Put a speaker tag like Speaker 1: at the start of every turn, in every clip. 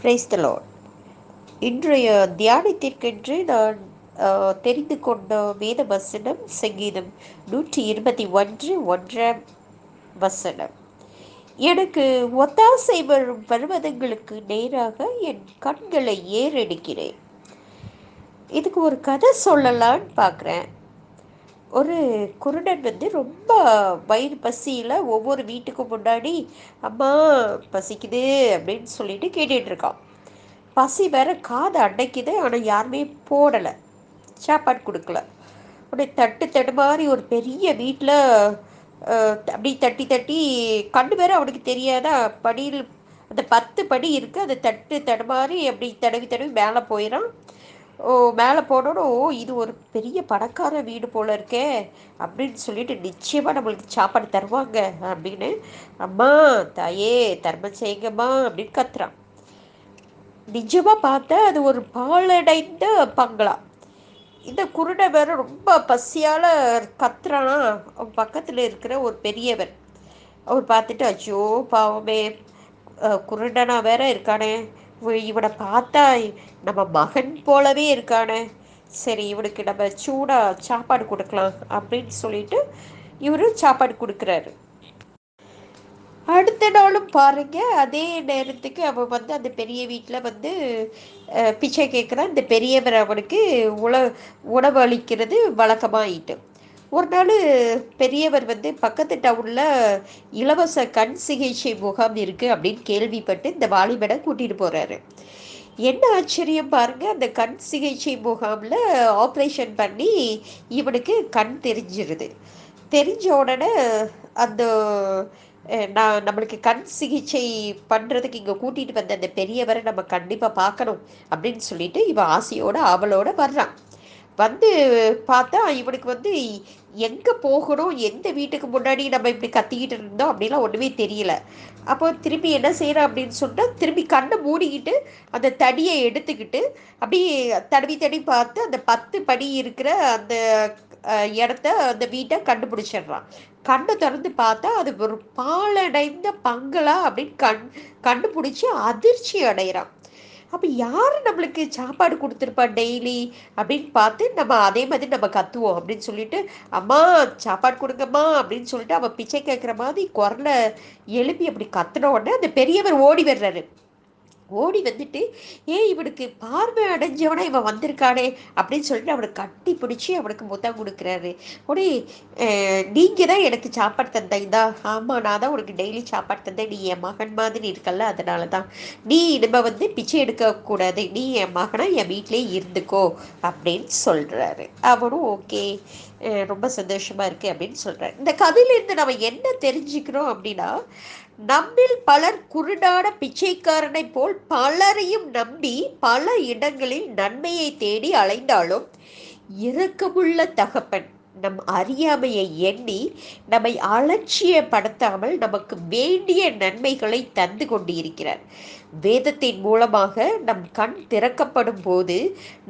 Speaker 1: Praise the Lord. இன்றைய தியானத்திற்கென்று நான் தெரிந்து கொண்ட வேத வசனம் சங்கீதம் 121 வசனம். எனக்கு ஒத்தாசை வரும் பர்வதங்களுக்கு நேராக என் கண்களை ஏறெடுக்கிறேன். இதுக்கு ஒரு கதை சொல்லலான்னு பார்க்குறேன். ஒரு குருடன் ரொம்ப வயிறு பசியில் ஒவ்வொரு வீட்டுக்கு முன்னாடி அம்மா பசிக்குது அப்படின்னு சொல்லிட்டு கேட்டுட்டு இருக்கான். பசி வேற காதை அடைக்குது, ஆனால் யாருமே போடலை, சாப்பாடு கொடுக்கல. உடனே தட்டு மாதிரி ஒரு பெரிய வீட்டில் அப்படி தட்டி தட்டி கண்டு வேற அவனுக்கு தெரியாதா, படியில் அந்த 10 படி இருக்குது, அதை தட்டு மாதிரி அப்படி தடவி தடவி மேலே போயிடான். மேலே போனோன்னு இது ஒரு பெரிய பணக்கார வீடு போல இருக்கே அப்படின்னு சொல்லிட்டு நிச்சயமாக நம்மளுக்கு சாப்பாடு தருவாங்க அப்படின்னு அம்மா தாயே தர்மம் செய்யுங்கம்மா அப்படின்னு கத்துறான். நிஜமாக பார்த்தா அது ஒரு பாழடைந்த பங்களா. இந்த குருடை வேற ரொம்ப பசியால் கத்துறான். அவன் பக்கத்தில் இருக்கிற ஒரு பெரியவர் அவர் பார்த்துட்டு, அச்சோ பாவமே குருடனா வேற இருக்கானே, இவனை பார்த்தா நம்ம மகன் போலவே இருக்கானே, சரி இவனுக்கு நம்ம சூடாக சாப்பாடு கொடுக்கலாம் அப்படின்னு சொல்லிட்டு இவரு சாப்பாடு கொடுக்குறாரு. அடுத்த நாளும் பாருங்க, அதே நேரத்துக்கு அவன் அந்த பெரிய வீட்டில் பிச்சை கேட்குறான். இந்த பெரியவர் அவனுக்கு உணவு அளிக்கிறது வழக்கமாயிட்டு. ஒரு நாள் பெரியவர் பக்கத்து டவுனில் இலவச கண் சிகிச்சை முகாம் இருக்குது அப்படின்னு கேள்விப்பட்டு இந்த வாலிபனை கூட்டிகிட்டு போகிறாரு. என்ன ஆச்சரியம் பாருங்கள், அந்த கண் சிகிச்சை முகாமில் ஆப்ரேஷன் பண்ணி இவனுக்கு கண் தெரிஞ்சிருது. தெரிஞ்ச உடனே அந்த நம்மளுக்கு கண் சிகிச்சை பண்ணுறதுக்கு இங்கே கூட்டிகிட்டு வந்த அந்த பெரியவரை நம்ம கண்டிப்பாக பார்க்கணும் அப்படின்னு சொல்லிட்டு இவன் ஆசையோடு ஆவலோடு வர்றான். பார்த்தா இவனுக்கு எங்கே போகணும், எந்த வீட்டுக்கு முன்னாடி நம்ம இப்படி கத்திக்கிட்டு இருந்தோம் அப்படிலாம் ஒன்றுமே தெரியல. அப்போ திரும்பி என்ன செய்கிறான் அப்படின்னு சொன்னால், திரும்பி கண்ணை மூடிக்கிட்டு அந்த தடியை எடுத்துக்கிட்டு அப்படியே தடவி தடவி பார்த்து அந்த 10 படி இருக்கிற அந்த இடத்த அந்த வீட்டை கண்டுபிடிச்சிடுறான். கண்ணை திறந்து பார்த்தா அது ஒரு பாழடைந்த பங்களா அப்படின்னு கண்டுபிடிச்சி அதிர்ச்சி அடைகிறான். அப்போ யார் நம்மளுக்கு சாப்பாடு கொடுத்துருப்பா டெய்லி அப்படின்னு பார்த்து நம்ம அதே மாதிரி நம்ம கத்துவோம் அப்படின்னு சொல்லிட்டு, அம்மா சாப்பாடு கொடுங்கம்மா அப்படின்னு சொல்லிட்டு அவன் பிச்சை கேட்குற மாதிரி குரலை எழுப்பி அப்படி கத்துன உடனே அந்த பெரியவர் ஓடி வர்றாரு. ஓடி இவனுக்கு பார்வை அடைஞ்சவனா இவன் வந்திருக்கானே அப்படின்னு சொல்லிட்டு அவனை கட்டி பிடிச்சி அவனுக்கு முத்தம் கொடுக்குறாரு. உடனே நீங்கள் தான் எனக்கு சாப்பாடு தந்தீங்கதா? ஆமாம், நான் தான் உனக்கு டெய்லி சாப்பாடு தந்தேன், நீ என் மகன் மாதிரி இருக்கல்ல, அதனால தான். நீ நம்ம பிச்சை எடுக்கக்கூடாது, நீ என் மகனா என் வீட்டிலே இருந்துக்கோ அப்படின்னு சொல்கிறாரு. அவனும் ஓகே ரொம்ப சந்தோஷமாக இருக்குது அப்படின்னு சொல்கிறார். இந்த கதையிலேருந்து நம்ம என்ன தெரிஞ்சுக்கிறோம் அப்படின்னா, நம்மில் பலர் குருடான பிச்சைக்காரனை போல் பலரையும் நம்பி பல இடங்களில் நன்மையை தேடி அலைந்தாலும், இரக்கமுள்ள தகப்பன் நம் அறியாமையை எண்ணி நம்மை அலட்சியப்படுத்தாமல் நமக்கு வேண்டிய நன்மைகளை தந்து கொண்டிருக்கிறார். வேதத்தின் மூலமாக நம் கண் திறக்கப்படும் போது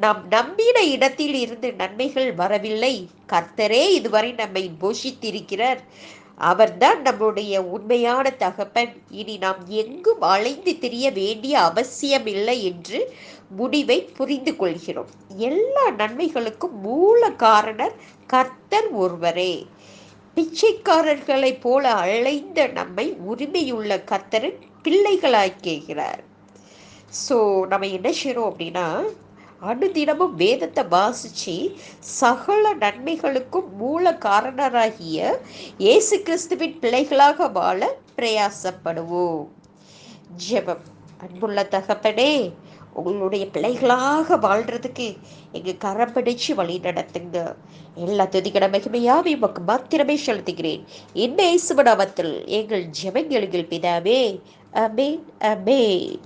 Speaker 1: நாம் நம்பின இடத்தில் இருந்து நன்மைகள் வரவில்லை, கர்த்தரே இதுவரை நம்மை போஷித்திருக்கிறார், அவர்தான் நம்முடைய உண்மையான தகப்பன், இனி நாம் எங்கும் அலைந்து திரிய வேண்டிய அவசியமில்லை என்று முடிவை புரிந்து கொள்கிறோம். எல்லா நன்மைகளுக்கும் மூல காரணர் கர்த்தர் ஒருவரே. பிச்சைக்காரர்களைப் போல அழைந்த நம்மை உரிமையுள்ள கர்த்தரின் பிள்ளைகளாக்குகிறார். ஸோ நம்ம என்ன செய்யறோம் அப்படின்னா, அனுதினமும் வேதத்தை வாசித்து சகல நன்மைகளுக்கும் மூல காரணராகிய இயேசு கிறிஸ்துவின் பிள்ளைகளாக வாழ பிரயாசப்படுவோம். ஜெபம். அன்புள்ள தகப்பனே, உங்களுடைய பிள்ளைகளாக வாழ்கிறதுக்கு எங்கள் கரம் பிடிச்சு வழி நடத்துங்க. எல்லா துதிகட மகிமையாவே உமக்கு மாத்திரமே செலுத்துகிறேன். இந்த இயேசுவின் நாமத்தில் எங்கள் ஜெபங்கள் பிதாவே. ஆமென், ஆமென்.